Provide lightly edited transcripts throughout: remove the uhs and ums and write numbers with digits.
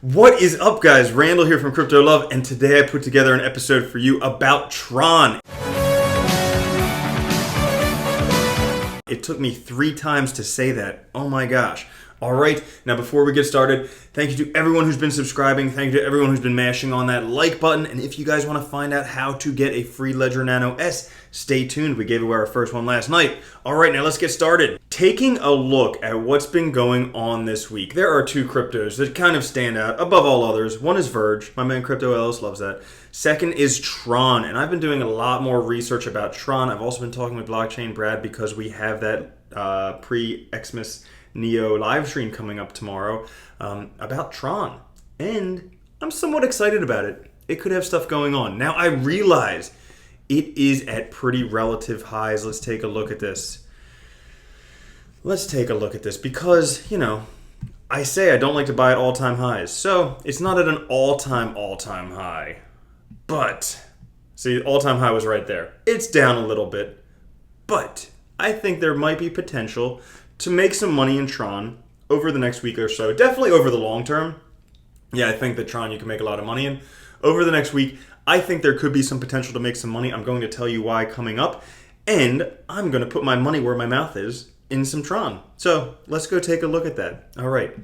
What is up, guys? Randall here from Crypto Love, and today I put together an episode for you about Tron. It took me 3 times to say that. Oh my gosh. All right, now before we get started, thank you to everyone who's been subscribing. Thank you to everyone who's been mashing on that like button. And if you guys want to find out how to get a free Ledger Nano S, stay tuned. We gave away our first one last night. All right, now let's get started. Taking a look at what's been going on this week, there are 2 cryptos that kind of stand out above all others. One is Purge. My man Crypto Ellis loves that. Second is Tron, and I've been doing a lot more research about Tron. I've also been talking with Blockchain Brad because we have that pre-Xmas Neo live stream coming up tomorrow about Tron, and I'm somewhat excited about it. It could have stuff going on. Now I realize it is at pretty relative highs. Let's take a look at this. Because, you know, I say I don't like to buy at all-time highs, so it's not at an all-time high. But see, all-time high was right there. It's down a little bit, but I think there might be potential to make some money in Tron over the next week or so. Definitely over the long term. Yeah, I think that Tron you can make a lot of money in. Over the next week, I think there could be some potential to make some money. I'm going to tell you why coming up. And I'm going to put my money where my mouth is in some Tron. So let's go take a look at that. All right.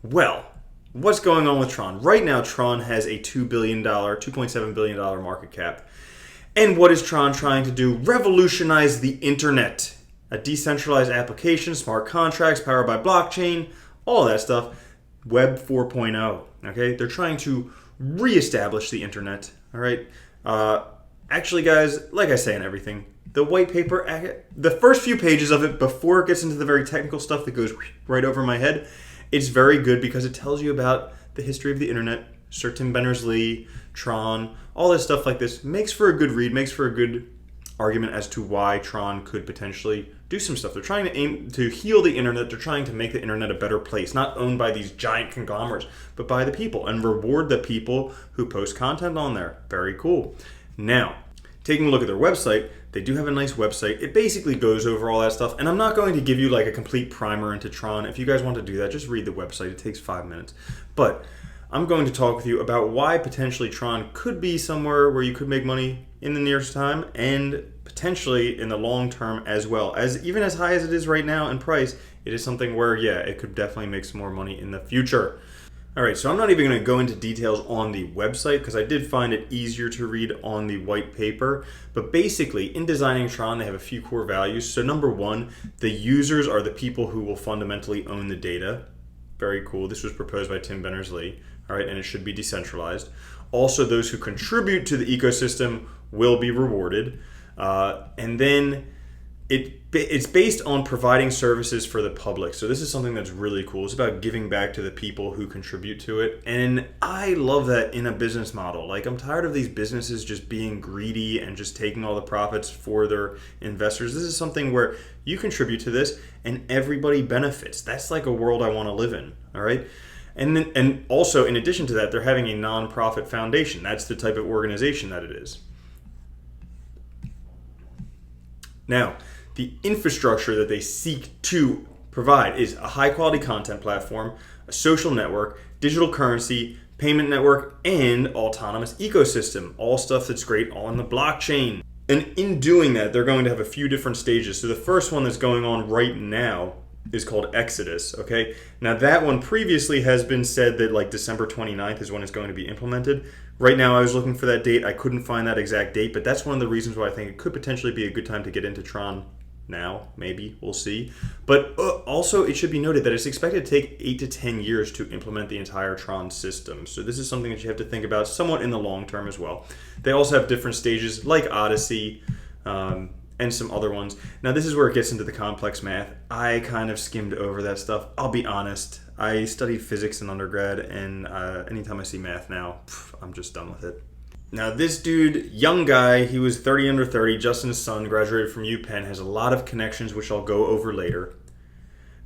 Well, what's going on with Tron? Right now, Tron has a $2.7 billion market cap. And what is Tron trying to do? Revolutionize the internet. A decentralized application, smart contracts, powered by blockchain, all that stuff. Web 4.0, okay? They're trying to reestablish the internet, all right? Actually, guys, like I say in everything, the white paper, the first few pages of it, before it gets into the very technical stuff that goes right over my head, it's very good because it tells you about the history of the internet, Sir Tim Berners-Lee, Tron, all this stuff like this. Makes for a good read, makes for a good argument as to why Tron could potentially do some stuff. They're trying to aim to heal the internet. They're trying to make the internet a better place, not owned by these giant conglomerates, but by the people, and reward the people who post content on there. Very cool. Now, taking a look at their website, they do have a nice website. It basically goes over all that stuff, and I'm not going to give you like a complete primer into Tron. If you guys want to do that, just read the website. It takes 5 minutes. But I'm going to talk with you about why potentially Tron could be somewhere where you could make money in the nearest time, and potentially in the long term as well. As even as high as it is right now in price, it is something where, yeah, it could definitely make some more money in the future. All right, so I'm not even going to go into details on the website because I did find it easier to read on the white paper. But basically, in designing Tron, they have a few core values. So number 1, the users are the people who will fundamentally own the data. Very cool. This was proposed by Tim Berners-Lee. All right, and it should be decentralized. Also, those who contribute to the ecosystem will be rewarded. And then it's based on providing services for the public. So this is something that's really cool. It's about giving back to the people who contribute to it. And I love that in a business model. Like, I'm tired of these businesses just being greedy and just taking all the profits for their investors. This is something where you contribute to this and everybody benefits. That's like a world I want to live in. All right. And also, in addition to that, they're having a nonprofit foundation. That's the type of organization that it is. Now, the infrastructure that they seek to provide is a high-quality content platform, a social network, digital currency, payment network, and autonomous ecosystem. All stuff that's great on the blockchain. And in doing that, they're going to have a few different stages. So the first one that's going on right now is called Exodus, okay? Now that one previously has been said that like December 29th is when it's going to be implemented. Right now I was looking for that date. I couldn't find that exact date, but that's one of the reasons why I think it could potentially be a good time to get into Tron now. Maybe, we'll see. But also it should be noted that it's expected to take 8 to 10 years to implement the entire Tron system. So this is something that you have to think about somewhat in the long term as well. They also have different stages like Odyssey, and some other ones. Now this is where it gets into the complex math. I kind of skimmed over that stuff. I'll be honest. I studied physics in undergrad, and anytime I see math now, I'm just done with it. Now this dude, young guy, he was 30 under 30, Justin's son, graduated from UPenn, has a lot of connections, which I'll go over later.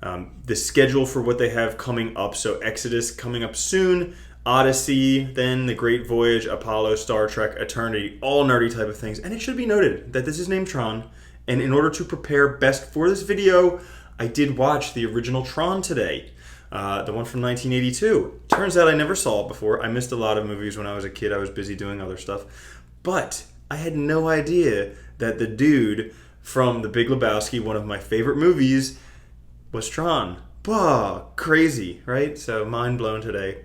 The schedule for what they have coming up, so Exodus coming up soon, Odyssey, then The Great Voyage, Apollo, Star Trek, Eternity, all nerdy type of things. And it should be noted that this is named Tron, and in order to prepare best for this video, I did watch the original Tron today. the one from 1982. Turns out I never saw it before. I missed a lot of movies when I was a kid. I was busy doing other stuff. But I had no idea that the dude from The Big Lebowski, one of my favorite movies, was Tron. Bah, crazy, right? So mind blown today.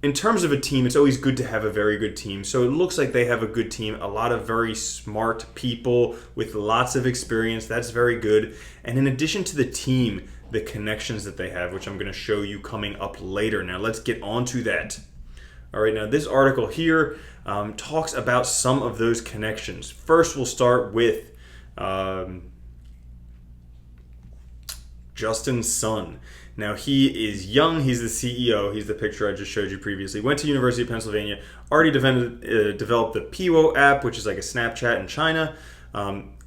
In terms of a team, it's always good to have a very good team. So it looks like they have a good team, a lot of very smart people with lots of experience. That's very good. And in addition to the team, the connections that they have, which I'm going to show you coming up later. Now let's get on to that. All right, now this article here talks about some of those connections. First, we'll start with Justin Sun. Now, he is young. He's the CEO. He's the picture I just showed you previously. Went to University of Pennsylvania. Already developed the Piwo app, which is like a Snapchat in China.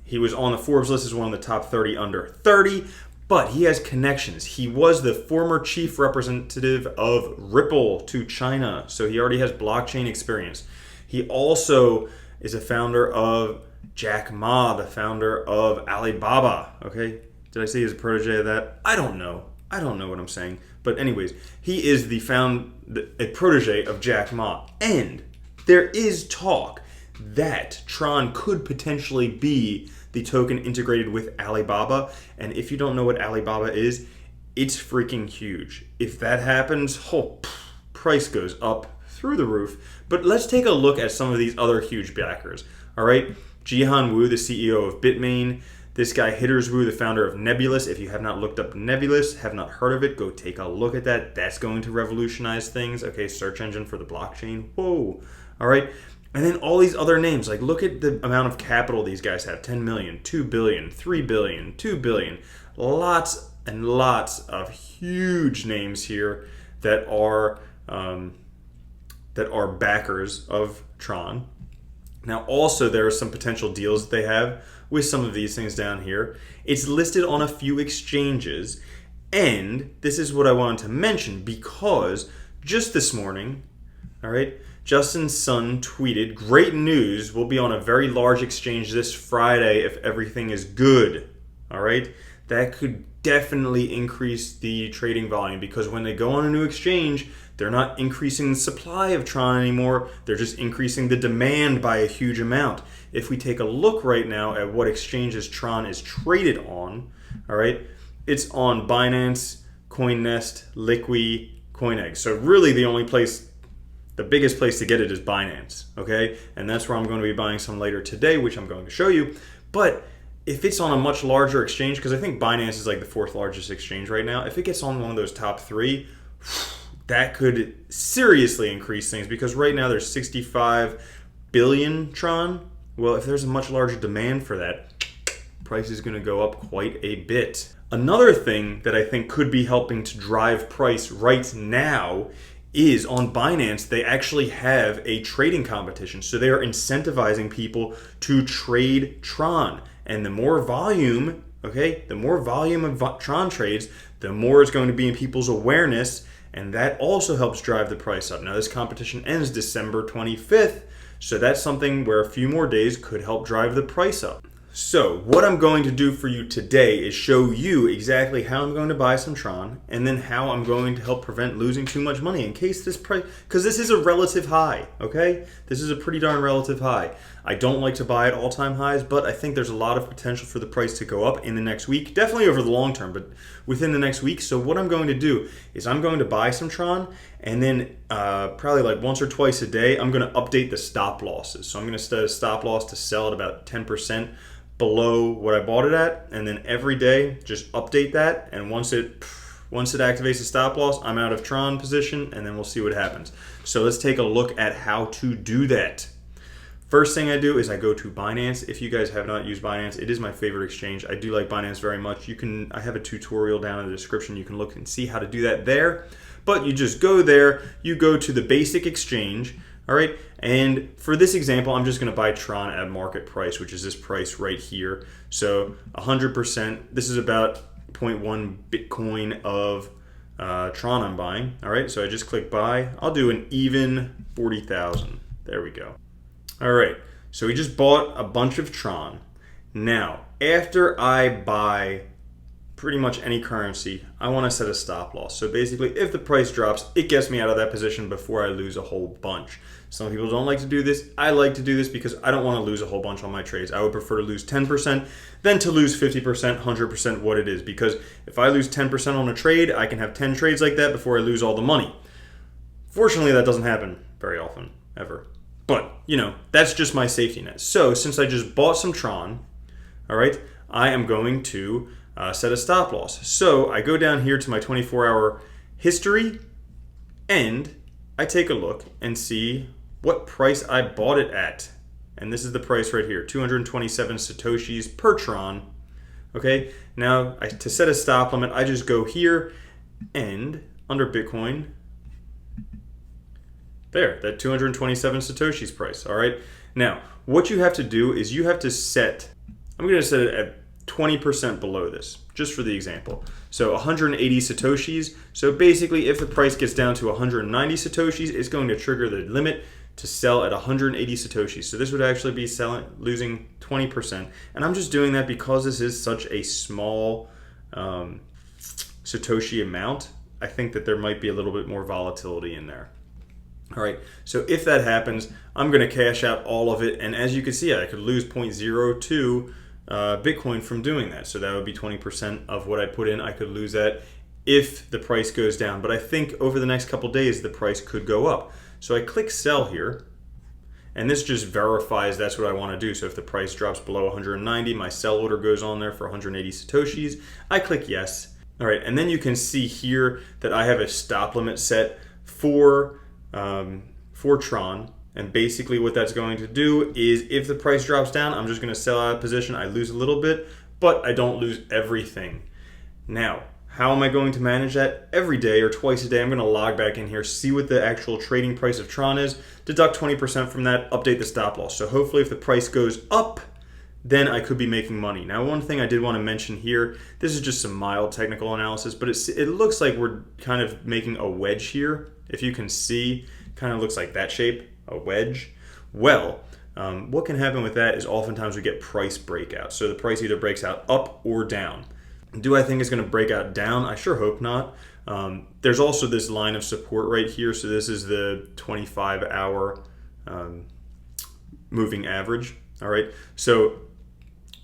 He was on the Forbes list as one of the top 30 under 30. But he has connections. He was the former chief representative of Ripple to China. So he already has blockchain experience. He also is a founder of Jack Ma, the founder of Alibaba. Okay? Did I say he's a protege of that? I don't know. I don't know what I'm saying. But anyways, he is a protege of Jack Ma. And there is talk that Tron could potentially be the token integrated with Alibaba. And if you don't know what Alibaba is, it's freaking huge. If that happens, price goes up through the roof. But let's take a look at some of these other huge backers. All right, Jihan Wu, the CEO of Bitmain. This guy, Hitters Wu, the founder of Nebulous. If you have not looked up Nebulous, have not heard of it, go take a look at that. That's going to revolutionize things. Okay, search engine for the blockchain. Whoa. All right. And then all these other names. Like, look at the amount of capital these guys have. 10 million, 2 billion, 3 billion, 2 billion. Lots and lots of huge names here that are backers of Tron. Now, also, there are some potential deals that they have with some of these things down here. It's listed on a few exchanges, and this is what I wanted to mention because just this morning, all right, Justin Sun tweeted, "Great news, we'll be on a very large exchange this Friday if everything is good." All right, that could definitely increase the trading volume because when they go on a new exchange, they're not increasing the supply of Tron anymore. They're just increasing the demand by a huge amount. If we take a look right now at what exchanges Tron is traded on, all right, it's on Binance, CoinNest, Liqui, CoinEgg. So really the biggest place to get it is Binance, okay? And that's where I'm going to be buying some later today, which I'm going to show you. But if it's on a much larger exchange, because I think Binance is like the 4th largest exchange right now, if it gets on one of those top 3, that could seriously increase things because right now there's 65 billion Tron. Well, if there's a much larger demand for that, price is going to go up quite a bit. Another thing that I think could be helping to drive price right now is on Binance, they actually have a trading competition. So they are incentivizing people to trade Tron. And the more volume, okay, the more volume of Tron trades, the more it's going to be in people's awareness. And that also helps drive the price up. Now, this competition ends December 25th. So that's something where a few more days could help drive the price up. So what I'm going to do for you today is show you exactly how I'm going to buy some Tron and then how I'm going to help prevent losing too much money in case this price, because this is a relative high, okay? This is a pretty darn relative high. I don't like to buy at all-time highs, but I think there's a lot of potential for the price to go up in the next week, definitely over the long term, but within the next week. So what I'm going to do is I'm going to buy some Tron and then probably like once or twice a day, I'm going to update the stop losses. So I'm going to set a stop loss to sell at about 10% below what I bought it at, and then every day just update that, and once it activates the stop loss, I'm out of Tron position, and then we'll see what happens. So let's take a look at how to do that. First thing I do is I go to Binance. If you guys have not used Binance, it is my favorite exchange. I do like Binance very much. I have a tutorial down in the description. You can look and see how to do that there. But you just go there, you go to the basic exchange, all right? And for this example, I'm just going to buy Tron at market price, which is this price right here. So 100%, this is about 0.1 Bitcoin of Tron I'm buying, all right? So I just click buy. I'll do an even 40,000. There we go. All right, so we just bought a bunch of Tron. Now, after I buy pretty much any currency, I want to set a stop loss. So basically, if the price drops, it gets me out of that position before I lose a whole bunch. Some people don't like to do this. I like to do this because I don't want to lose a whole bunch on my trades. I would prefer to lose 10% than to lose 50%, 100% what it is. Because if I lose 10% on a trade, I can have 10 trades like that before I lose all the money. Fortunately, that doesn't happen very often, ever. But, that's just my safety net. So since I just bought some Tron, all right, I am going to set a stop loss. So I go down here to my 24-hour history, and I take a look and see what price I bought it at. And this is the price right here, 227 Satoshis per Tron. Okay, now to set a stop limit, I just go here and under Bitcoin, there, that 227 Satoshis price, all right? Now, what you have to do is you have to set, I'm gonna set it at 20% below this, just for the example. So 180 Satoshis. So basically, if the price gets down to 190 Satoshis, it's going to trigger the limit to sell at 180 Satoshis. So this would actually be losing 20%. And I'm just doing that because this is such a small Satoshi amount. I think that there might be a little bit more volatility in there. All right, so if that happens, I'm going to cash out all of it. And as you can see, I could lose 0.02 Bitcoin from doing that. So that would be 20% of what I put in. I could lose that if the price goes down. But I think over the next couple days, the price could go up. So I click sell here, and this just verifies that's what I want to do. So if the price drops below 190, my sell order goes on there for 180 Satoshis. I click yes. All right, and then you can see here that I have a stop limit set for Tron. And basically what that's going to do is if the price drops down, I'm just going to sell out of position. I lose a little bit, but I don't lose everything. Now, how am I going to manage that? Every day or twice a day, I'm going to log back in here, see what the actual trading price of Tron is, deduct 20% from that, update the stop loss. So hopefully if the price goes up, then I could be making money. Now, one thing I did want to mention here, this is just some mild technical analysis, but it looks like we're kind of making a wedge here. If you can see, kind of looks like that shape, a wedge. Well, what can happen with that is oftentimes we get price breakouts. So the price either breaks out up or down. Do I think it's going to break out down? I sure hope not. There's also this line of support right here. So this is the 25-hour moving average. All right. So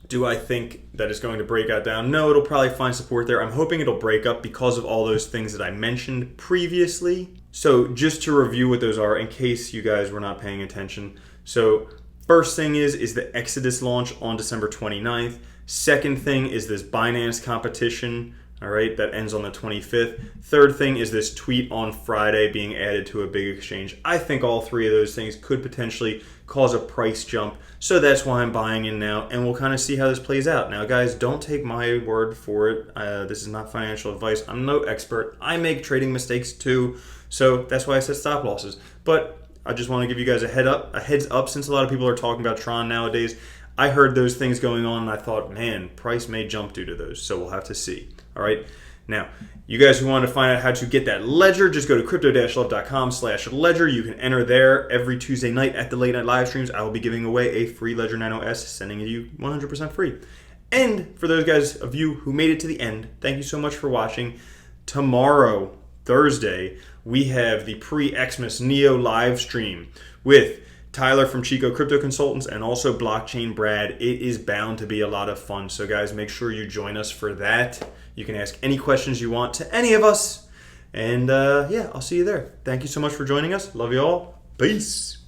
do I think that it's going to break out down? No, it'll probably find support there. I'm hoping it'll break up because of all those things that I mentioned previously. So just to review what those are in case you guys were not paying attention. So first thing is the Exodus launch on December 29th. Second thing is this Binance competition, all right, that ends on the 25th. Third thing is this tweet on Friday being added to a big exchange. I think all three of those things could potentially cause a price jump. So that's why I'm buying in now, and we'll kind of see how this plays out. Now, guys, don't take my word for it. This is not financial advice. I'm no expert. I make trading mistakes too, so that's why I set stop losses. But I just want to give you guys a heads up since a lot of people are talking about Tron nowadays. I heard those things going on, and I thought, man, price may jump due to those, so we'll have to see. All right. Now, you guys who want to find out how to get that ledger, just go to crypto-love.com/ledger. You can enter there every Tuesday night at the late night live streams. I will be giving away a free Ledger Nano S, sending it to you 100% free. And for those guys of you who made it to the end, thank you so much for watching. Tomorrow, Thursday, we have the pre-Xmas Neo live stream with Tyler from Chico Crypto Consultants and also Blockchain Brad. It is bound to be a lot of fun. So guys, make sure you join us for that. You can ask any questions you want to any of us. And yeah, I'll see you there. Thank you so much for joining us. Love you all. Peace.